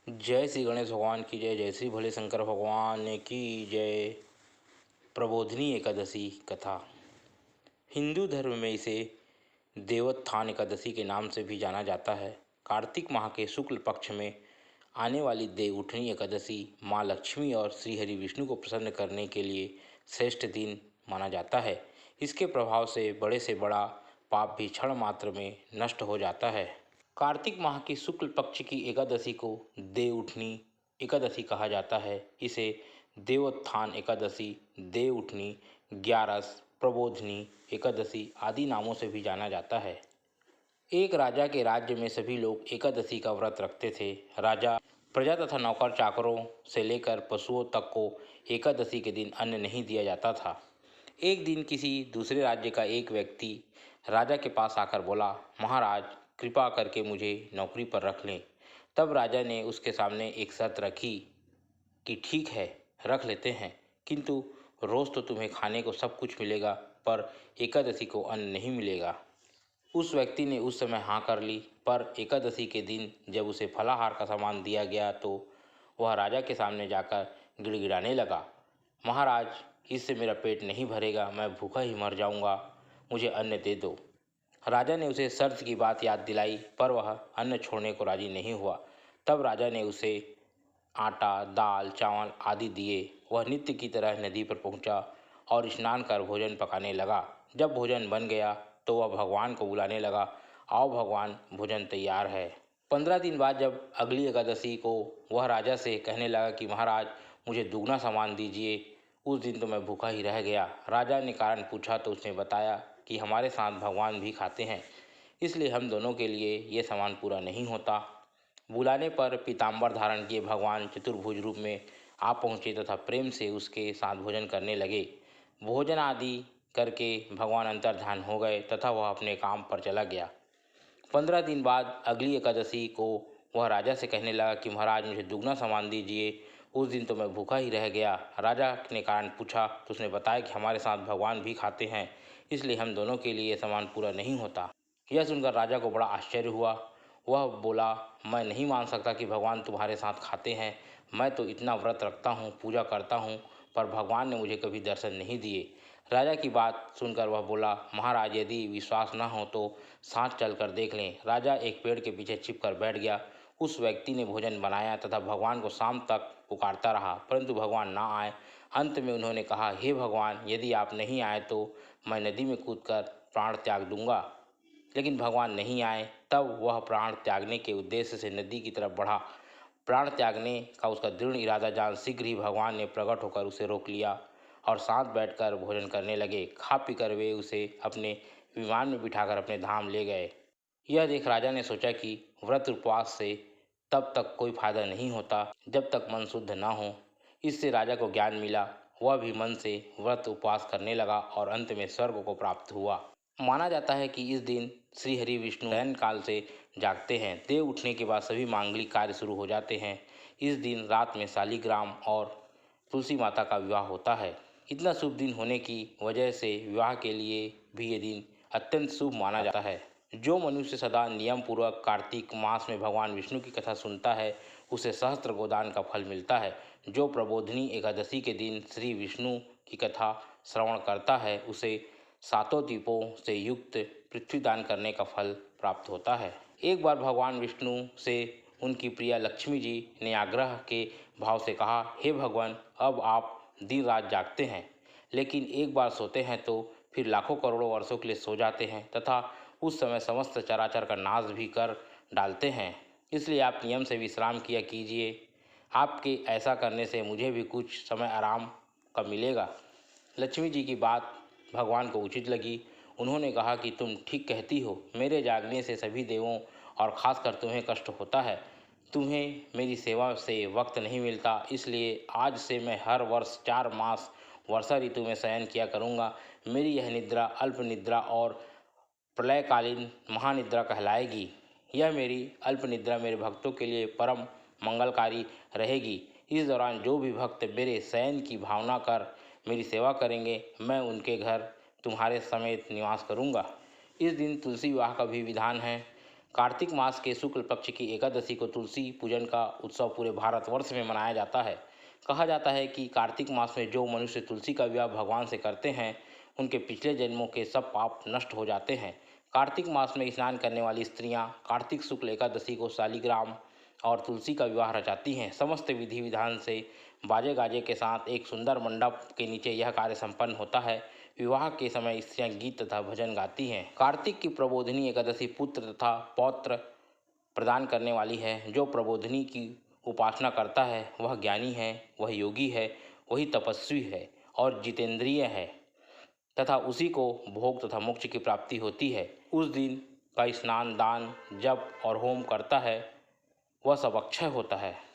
जय श्री गणेश भगवान की जय। जय श्री भोले शंकर भगवान की जय। प्रबोधिनी एकादशी कथा। हिंदू धर्म में इसे देवोत्थान एकादशी के नाम से भी जाना जाता है। कार्तिक माह के शुक्ल पक्ष में आने वाली देव उठनी एकादशी माँ लक्ष्मी और श्री हरि विष्णु को प्रसन्न करने के लिए श्रेष्ठ दिन माना जाता है। इसके प्रभाव से बड़ा पाप भी क्षण मात्र में नष्ट हो जाता है। कार्तिक माह की शुक्ल पक्ष की एकादशी को देव उठनी एकादशी कहा जाता है। इसे देवोत्थान एकादशी, देव उठनी, ग्यारस, प्रबोधिनी एकादशी आदि नामों से भी जाना जाता है। एक राजा के राज्य में सभी लोग एकादशी का व्रत रखते थे। राजा, प्रजा तथा नौकर चाकरों से लेकर पशुओं तक को एकादशी के दिन अन्न नहीं दिया जाता था। एक दिन किसी दूसरे राज्य का एक व्यक्ति राजा के पास आकर बोला, महाराज कृपा करके मुझे नौकरी पर रख लें। तब राजा ने उसके सामने एक शर्त रखी कि ठीक है, रख लेते हैं, किंतु रोज़ तो तुम्हें खाने को सब कुछ मिलेगा, पर एकादशी को अन्न नहीं मिलेगा। उस व्यक्ति ने उस समय हाँ कर ली, पर एकादशी के दिन जब उसे फलाहार का सामान दिया गया तो वह राजा के सामने जाकर गिड़गिड़ाने लगा, महाराज इससे मेरा पेट नहीं भरेगा, मैं भूखा ही मर जाऊंगा, मुझे अन्न दे दो। राजा ने उसे शर्त की बात याद दिलाई, पर वह अन्न छोड़ने को राजी नहीं हुआ। तब राजा ने उसे आटा, दाल, चावल आदि दिए। वह नित्य की तरह नदी पर पहुंचा और स्नान कर भोजन पकाने लगा। जब भोजन बन गया तो वह भगवान को बुलाने लगा, आओ भगवान, भोजन तैयार है। 15 दिन बाद जब अगली एकादशी को वह राजा से कहने लगा कि महाराज मुझे दुगना सामान दीजिए, उस दिन तो मैं भूखा ही रह गया। राजा ने कारण पूछा तो उसने बताया कि हमारे साथ भगवान भी खाते हैं, इसलिए हम दोनों के लिए ये सामान पूरा नहीं होता। बुलाने पर पीताम्बर धारण किए भगवान चतुर्भुज रूप में आ पहुँचे तथा प्रेम से उसके साथ भोजन करने लगे। भोजन आदि करके भगवान अंतर्ध्यान हो गए तथा वह अपने काम पर चला गया। 15 दिन बाद अगली एकादशी को वह राजा से कहने लगा कि महाराज मुझे दुगना सामान दीजिए, उस दिन तो मैं भूखा ही रह गया। राजा ने कारण पूछा तो उसने बताया कि हमारे साथ भगवान भी खाते हैं, इसलिए हम दोनों के लिए सामान पूरा नहीं होता। यह सुनकर राजा को बड़ा आश्चर्य हुआ। वह बोला, मैं नहीं मान सकता कि भगवान तुम्हारे साथ खाते हैं। मैं तो इतना व्रत रखता हूँ, पूजा करता हूँ, पर भगवान ने मुझे कभी दर्शन नहीं दिए। राजा की बात सुनकर वह बोला, महाराज यदि विश्वास न हो तो साथ चलकर देख लें। राजा एक पेड़ के पीछे छिपकर बैठ गया। उस व्यक्ति ने भोजन बनाया तथा भगवान को शाम तक पुकारता रहा, परंतु भगवान ना आए। अंत में उन्होंने कहा, हे भगवान, यदि आप नहीं आए तो मैं नदी में कूदकर प्राण त्याग दूंगा। लेकिन भगवान नहीं आए। तब वह प्राण त्यागने के उद्देश्य से नदी की तरफ बढ़ा। प्राण त्यागने का उसका दृढ़ इरादा जान शीघ्र ही भगवान ने प्रकट होकर उसे रोक लिया और साथ बैठकर भोजन करने लगे। खा पीकर वे उसे अपने विमान में बिठाकर अपने धाम ले गए। यह देख राजा ने सोचा कि व्रत उपवास से तब तक कोई फायदा नहीं होता जब तक मन शुद्ध न हो। इससे राजा को ज्ञान मिला। वह भी मन से व्रत उपवास करने लगा और अंत में स्वर्ग को प्राप्त हुआ। माना जाता है कि इस दिन श्री हरि विष्णु शयन काल से जागते हैं। देव उठने के बाद सभी मांगलिक कार्य शुरू हो जाते हैं। इस दिन रात में शालिग्राम और तुलसी माता का विवाह होता है। इतना शुभ दिन होने की वजह से विवाह के लिए भी ये दिन अत्यंत शुभ माना जाता है। जो मनुष्य सदा नियम पूर्वक कार्तिक मास में भगवान विष्णु की कथा सुनता है, उसे सहस्त्र गोदान का फल मिलता है। जो प्रबोधिनी एकादशी के दिन श्री विष्णु की कथा श्रवण करता है, उसे सातों दीपों से युक्त पृथ्वी दान करने का फल प्राप्त होता है। एक बार भगवान विष्णु से उनकी प्रिया लक्ष्मी जी ने आग्रह के भाव से कहा, हे भगवान, अब आप दिन रात जागते हैं, लेकिन एक बार सोते हैं तो फिर लाखों करोड़ों वर्षों के लिए सो जाते हैं तथा उस समय समस्त चराचर का नाश भी कर डालते हैं। इसलिए आप नियम से विश्राम किया कीजिए। आपके ऐसा करने से मुझे भी कुछ समय आराम का मिलेगा। लक्ष्मी जी की बात भगवान को उचित लगी। उन्होंने कहा कि तुम ठीक कहती हो, मेरे जागने से सभी देवों और खासकर तुम्हें कष्ट होता है। तुम्हें मेरी सेवा से वक्त नहीं मिलता, इसलिए आज से मैं हर वर्ष 4 मास वर्षा ऋतु में शयन किया करूँगा। मेरी यह निद्रा अल्प निद्रा और प्रलयकालीन महानिद्रा कहलाएगी। यह मेरी अल्प निद्रा मेरे भक्तों के लिए परम मंगलकारी रहेगी। इस दौरान जो भी भक्त मेरे शयन की भावना कर मेरी सेवा करेंगे, मैं उनके घर तुम्हारे समेत निवास करूंगा। इस दिन तुलसी विवाह का भी विधान है। कार्तिक मास के शुक्ल पक्ष की एकादशी को तुलसी पूजन का उत्सव पूरे भारतवर्ष में मनाया जाता है। कहा जाता है कि कार्तिक मास में जो मनुष्य तुलसी का विवाह भगवान से करते हैं उनके पिछले जन्मों के सब पाप नष्ट हो जाते हैं। कार्तिक मास में स्नान करने वाली स्त्रियां कार्तिक शुक्ल एकादशी को शालिग्राम और तुलसी का विवाह रचाती हैं। समस्त विधि विधान से बाजे गाजे के साथ एक सुंदर मंडप के नीचे यह कार्य संपन्न होता है। विवाह के समय स्त्रियां गीत तथा भजन गाती हैं। कार्तिक की प्रबोधिनी एकादशी पुत्र तथा पौत्र प्रदान करने वाली है। जो प्रबोधिनी की उपासना करता है वह ज्ञानी है, वह योगी है, वही तपस्वी है और जितेंद्रिय है तथा उसी को भोग तथा मोक्ष की प्राप्ति होती है। उस दिन का स्नान, दान, जप और होम करता है वह सब अक्षय होता है।